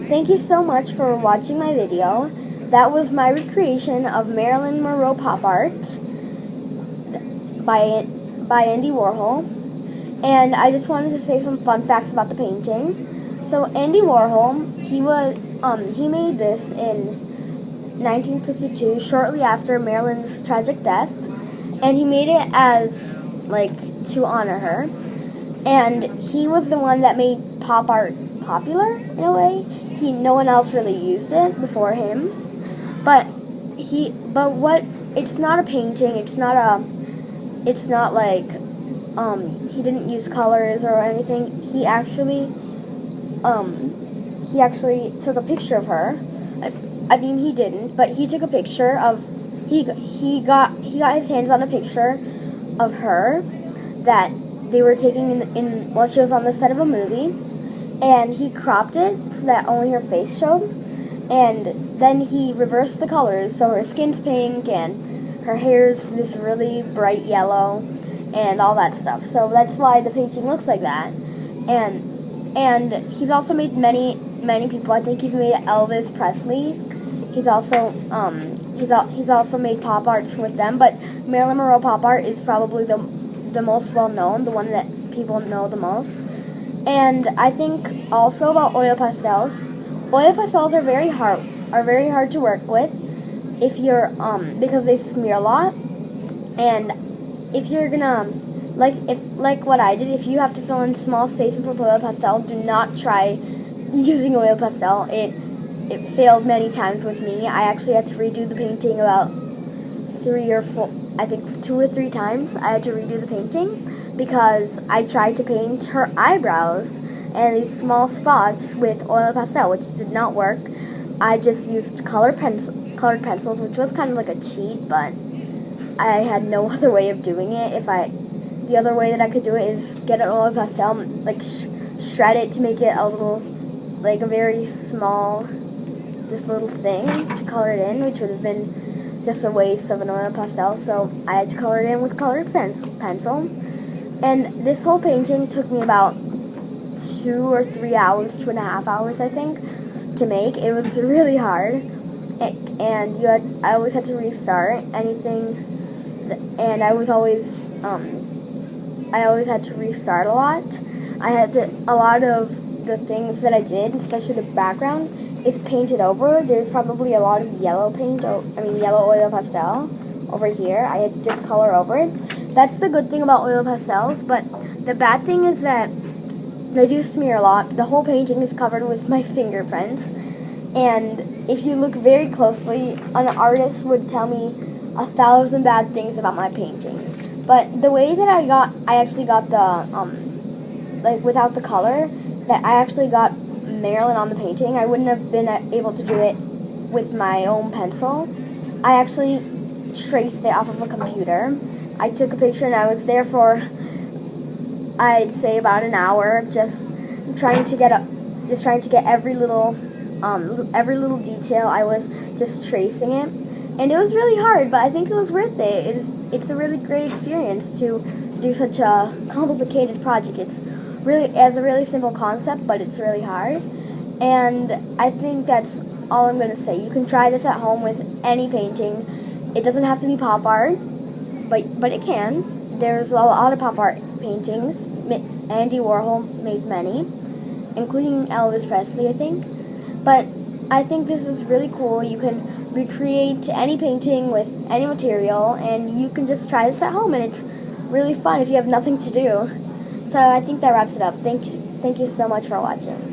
Thank you so much for watching my video. That was my recreation of Marilyn Monroe pop art by Andy Warhol. And I just wanted to say some fun facts about the painting. So Andy Warhol, he made this in 1962, shortly after Marilyn's tragic death, and he made it as to honor her. And he was the one that made pop art popular in a way. No one else really used it before him. It's not a painting. It's not like he didn't use colors or anything. He actually took a picture of her. I mean, he didn't, but he took a picture of. He got his hands on a picture of her that they were taking in while she was on the set of a movie, and he cropped it so that only her face showed, and then he reversed the colors so her skin's pink and her hair's this really bright yellow and all that stuff. So that's why the painting looks like that. And he's also made many people. I think he's made Elvis Presley. He's also made pop arts with them, but Marilyn Monroe pop art is probably the most well known, the one that people know the most. And I think also about oil pastels. Oil pastels are very hard to work with if you're because they smear a lot. And if you're gonna like what I did, if you have to fill in small spaces with oil pastel, do not try using oil pastel. It failed many times with me. I actually had to redo the painting about 2 or 3 times. I had to redo the painting because I tried to paint her eyebrows and these small spots with oil pastel, which did not work. I just used colored pencils, which was kind of like a cheat, but I had no other way of doing it. The other way that I could do it is get an oil pastel, shred it to make it a little, a very small, this little thing to color it in, which would have been just a waste of an oil pastel. So I had to color it in with colored pencil. And this whole painting took me about 2 or 3 hours, 2.5 hours, I think, to make. It was really hard, and I always had to restart anything, and I always had to restart a lot. A lot of the things that I did, especially the background, is painted over. There's probably a lot of yellow oil pastel over here. I had to just color over it. That's the good thing about oil pastels, but the bad thing is that they do smear a lot. The whole painting is covered with my fingerprints, and if you look very closely, an artist would tell me 1,000 bad things about my painting. But the way that I actually got the, without the color, that I actually got Marilyn on the painting, I wouldn't have been able to do it with my own pencil. I actually traced it off of a computer. I took a picture and I was there for, I'd say, about an hour, just trying to get every little detail. I was just tracing it, and it was really hard, but I think it was worth it. It's a really great experience to do such a complicated project. It has a really simple concept, but it's really hard. And I think that's all I'm going to say. You can try this at home with any painting. It doesn't have to be pop art, but it can. There's a lot of pop art paintings. Andy Warhol made many. including Elvis Presley, I think. But I think this is really cool. You can recreate any painting with any material, and you can just try this at home, and it's really fun if you have nothing to do. So I think that wraps it up. Thank you so much for watching.